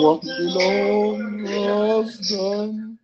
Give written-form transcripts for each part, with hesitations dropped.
What the Lord has done.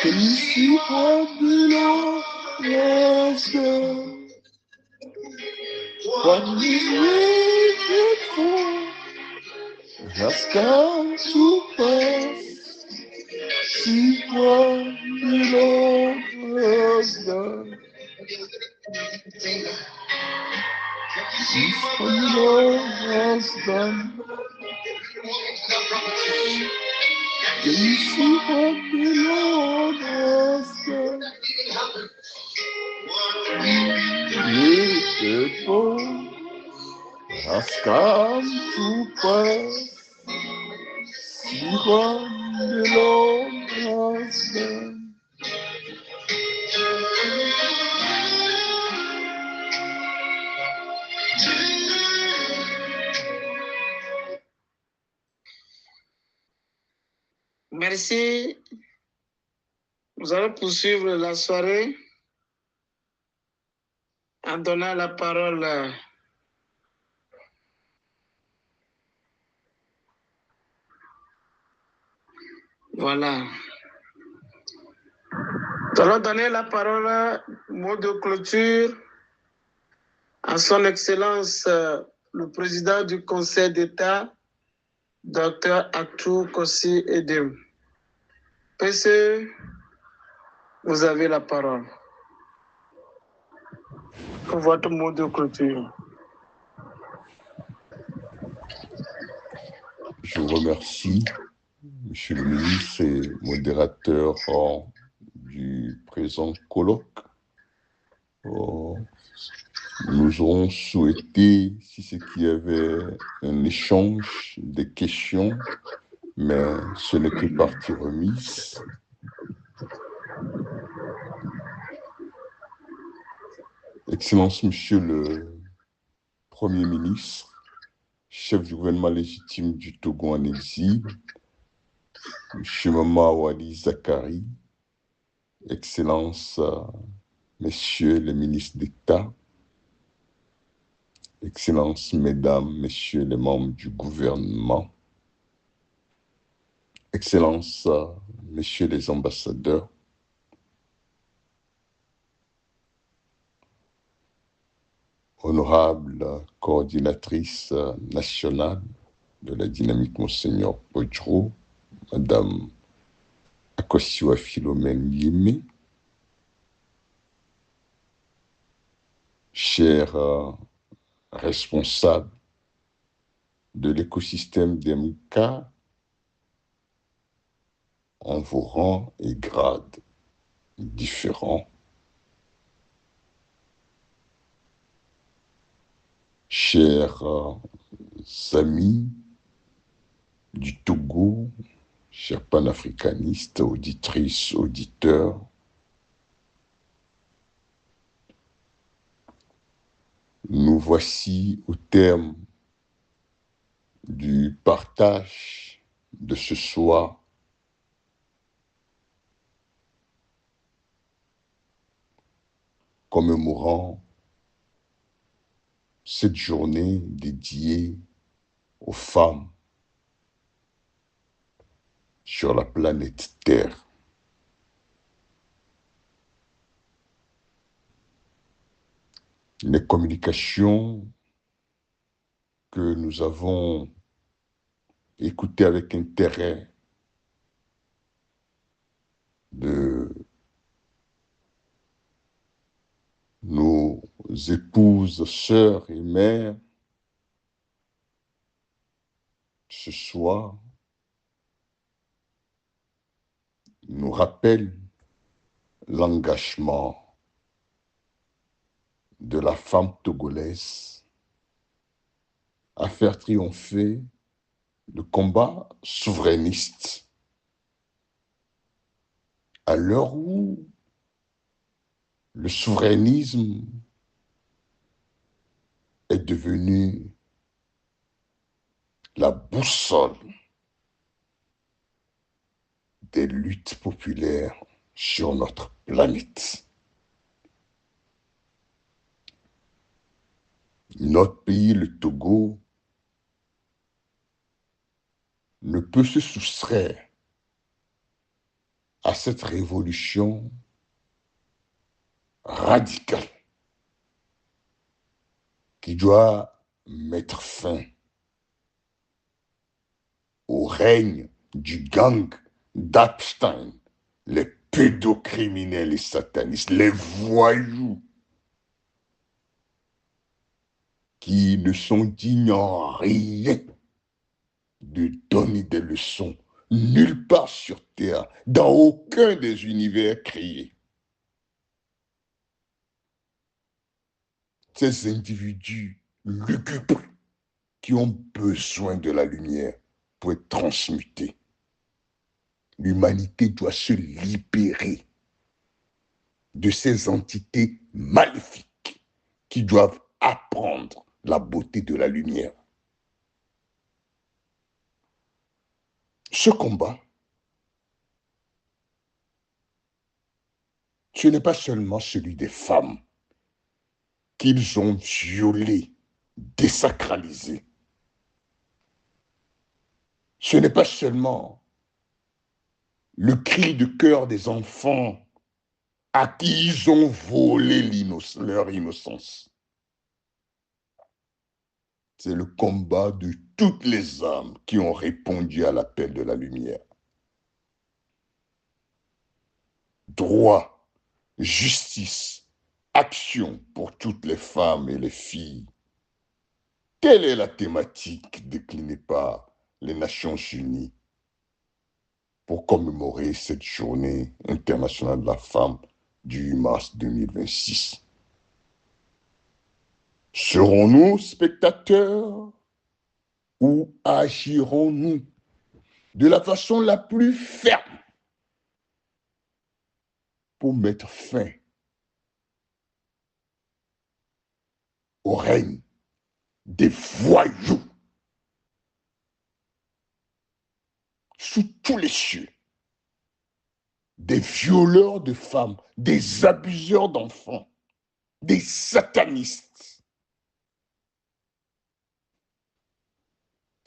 Can you see what the Lord has done? What He's waited for has come to pass. See what the Lord has done. See what the Lord has done. Can you see what the Lord has done? Waited for has come to pass. See what the Lord has done. Merci. Nous allons poursuivre la soirée en donnant la parole voilà. Nous allons donner la parole, mot de clôture, à son Excellence le Président du Conseil d'État, Dr. Atou Kosi Edem. PC, vous avez la parole. Pour votre mot de clôture. Je vous remercie, Monsieur le ministre et modérateur du présent colloque. Nous aurons souhaité, si c'est qu'il y avait un échange des questions, mais ce n'est que partie remise. Excellence, Monsieur le Premier ministre, chef du gouvernement légitime du Togo en exil, Monsieur Mama Wali Zakari, Excellence, Messieurs les ministres d'État, Excellences, Mesdames, Messieurs les membres du gouvernement, Excellences, Messieurs les ambassadeurs, honorable coordinatrice nationale de la dynamique Monseigneur Podjro, Madame Akosiwa Philomène Yémé, chers responsables de l'écosystème d'MK en vos rangs et grades différents, chers amis du Togo, chers panafricanistes, auditrices, auditeurs, nous voici au terme du partage de ce soir commémorant cette journée dédiée aux femmes sur la planète Terre. Les communications que nous avons écoutées avec intérêt de nos épouses, sœurs et mères ce soir nous rappellent l'engagement de la femme togolaise à faire triompher le combat souverainiste à l'heure où le souverainisme est devenu la boussole des luttes populaires sur notre planète. Notre pays, le Togo, ne peut se soustraire à cette révolution radicale qui doit mettre fin au règne du gang d'Epstein, les pédocriminels et satanistes, les voyous qui ne sont dignes en rien de donner des leçons nulle part sur Terre, dans aucun des univers créés. Ces individus lugubres qui ont besoin de la lumière pour être transmutés. L'humanité doit se libérer de ces entités maléfiques qui doivent apprendre la beauté de la lumière. Ce combat, ce n'est pas seulement celui des femmes qu'ils ont violées, désacralisées. Ce n'est pas seulement le cri de cœur des enfants à qui ils ont volé leur innocence. C'est le combat de toutes les âmes qui ont répondu à l'appel de la lumière. Droit, justice, action pour toutes les femmes et les filles. Telle est la thématique déclinée par les Nations Unies pour commémorer cette journée internationale de la femme du 8 mars 2026. Serons-nous spectateurs ou agirons-nous de la façon la plus ferme pour mettre fin au règne des voyous sous tous les cieux, des violeurs de femmes, des abuseurs d'enfants, des satanistes?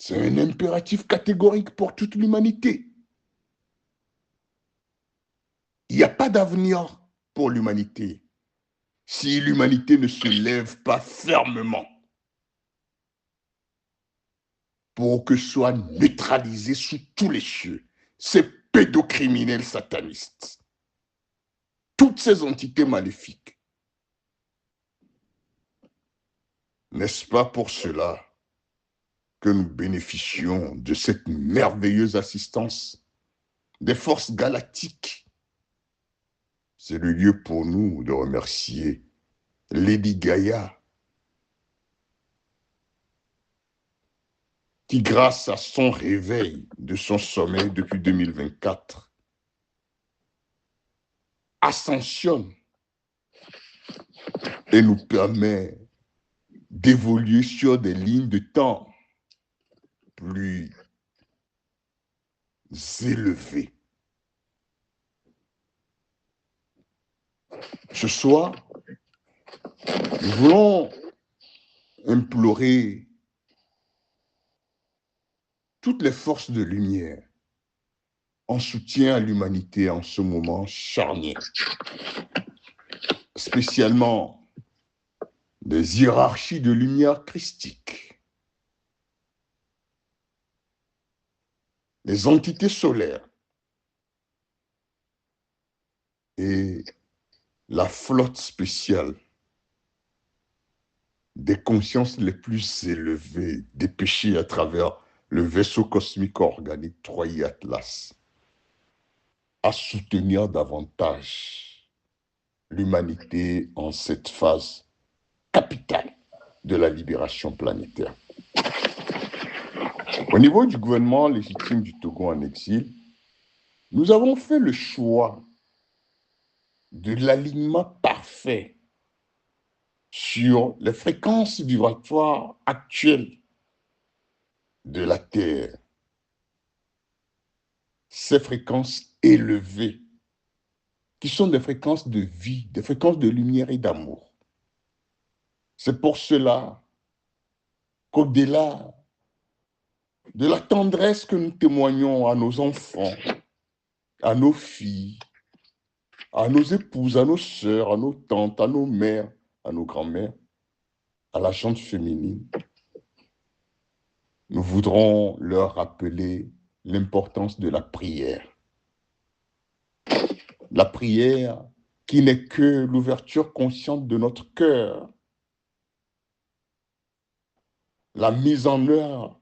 C'est un impératif catégorique pour toute l'humanité. Il n'y a pas d'avenir pour l'humanité si l'humanité ne se lève pas fermement pour que soient neutralisés sous tous les cieux ces pédocriminels satanistes, toutes ces entités maléfiques. N'est-ce pas pour cela que nous bénéficions de cette merveilleuse assistance des forces galactiques? C'est le lieu pour nous de remercier Lady Gaïa, qui, grâce à son réveil de son sommeil depuis 2024, ascensionne et nous permet d'évoluer sur des lignes de temps plus élevées. Ce soir, nous voulons implorer toutes les forces de lumière en soutien à l'humanité en ce moment charnière, spécialement des hiérarchies de lumière christique, les entités solaires et la flotte spéciale des consciences les plus élevées dépêchées à travers le vaisseau cosmique organique 3i Atlas, à soutenir davantage l'humanité en cette phase capitale de la libération planétaire. Au niveau du gouvernement légitime du Togo en exil, nous avons fait le choix de l'alignement parfait sur les fréquences vibratoires actuelles de la Terre. Ces fréquences élevées, qui sont des fréquences de vie, des fréquences de lumière et d'amour. C'est pour cela qu'au-delà de la tendresse que nous témoignons à nos enfants, à nos filles, à nos épouses, à nos sœurs, à nos tantes, à nos mères, à nos grands-mères, à la gente féminine, nous voudrons leur rappeler l'importance de la prière. La prière qui n'est que l'ouverture consciente de notre cœur, la mise en œuvre,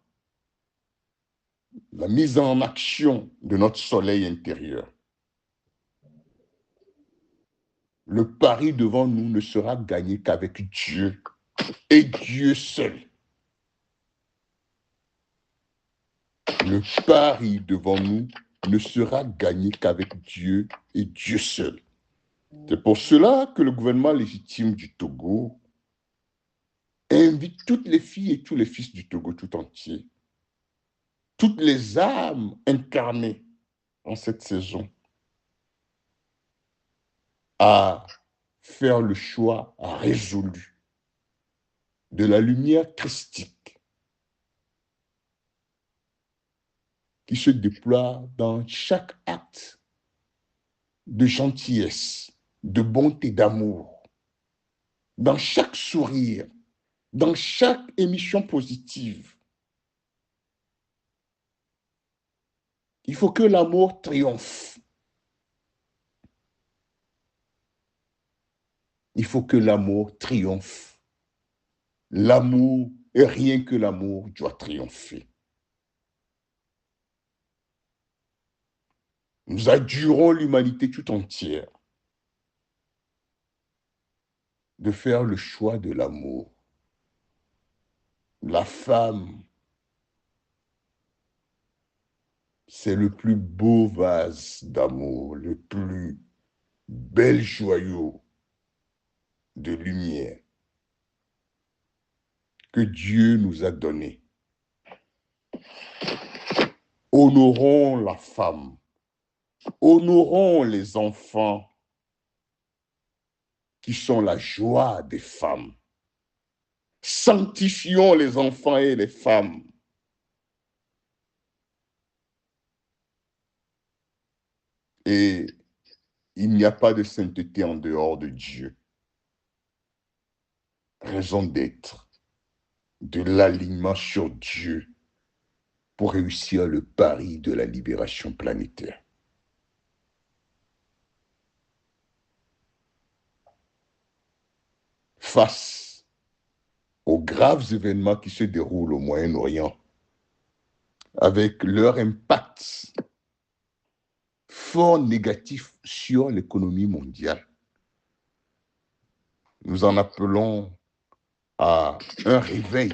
la mise en action de notre soleil intérieur. Le pari devant nous ne sera gagné qu'avec Dieu et Dieu seul. Le pari devant nous ne sera gagné qu'avec Dieu et Dieu seul. C'est pour cela que le gouvernement légitime du Togo invite toutes les filles et tous les fils du Togo tout entier, toutes les âmes incarnées en cette saison, à faire le choix résolu de la lumière christique qui se déploie dans chaque acte de gentillesse, de bonté, d'amour, dans chaque sourire, dans chaque émission positive. Il faut que l'amour triomphe. Il faut que l'amour triomphe. L'amour, et rien que l'amour, doit triompher. Nous adjurons l'humanité tout entière de faire le choix de l'amour. La femme, c'est le plus beau vase d'amour, le plus bel joyau de lumière que Dieu nous a donné. Honorons la femme, honorons les enfants qui sont la joie des femmes. Sanctifions les enfants et les femmes. Et il n'y a pas de sainteté en dehors de Dieu. Raison d'être, de l'alignement sur Dieu pour réussir le pari de la libération planétaire. Face aux graves événements qui se déroulent au Moyen-Orient, avec leur impact fort négatif sur l'économie mondiale, nous en appelons à un réveil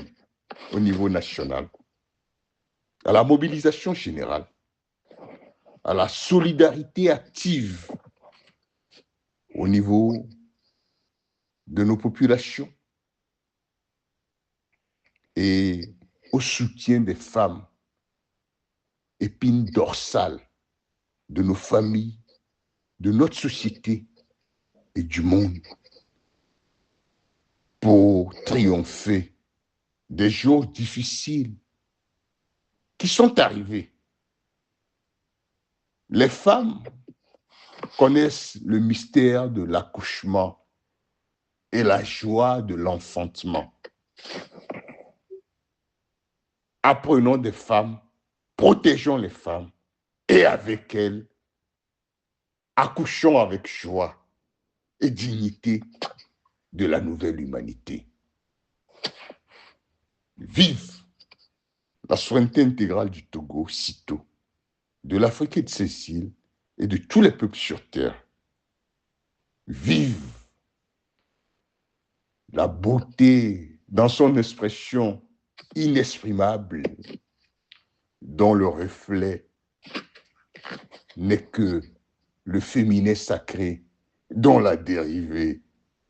au niveau national, à la mobilisation générale, à la solidarité active au niveau de nos populations et au soutien des femmes, épine dorsale de nos familles, de notre société et du monde, pour triompher des jours difficiles qui sont arrivés. Les femmes connaissent le mystère de l'accouchement et la joie de l'enfantement. Apprenons des femmes, protégeons les femmes et avec elles, accouchons avec joie et dignité de la nouvelle humanité. Vive la souveraineté intégrale du Togo, sitôt, de l'Afrique et de ses îles et de tous les peuples sur terre. Vive beauté dans son expression inexprimable, dont le reflet n'est que le féminin sacré, dont la dérivée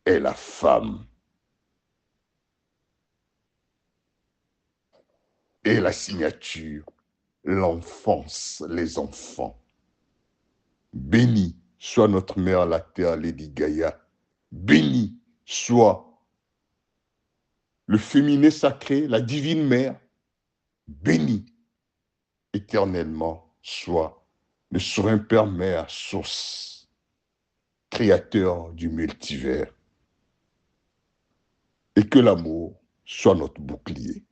est la femme. Et la signature, l'enfance, les enfants. Béni soit notre mère la terre, Lady Gaïa. Béni soit le féminin sacré, la divine mère. Béni éternellement soit le serein Père Mère, source, créateur du multivers. Et que l'amour soit notre bouclier.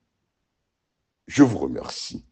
Je vous remercie.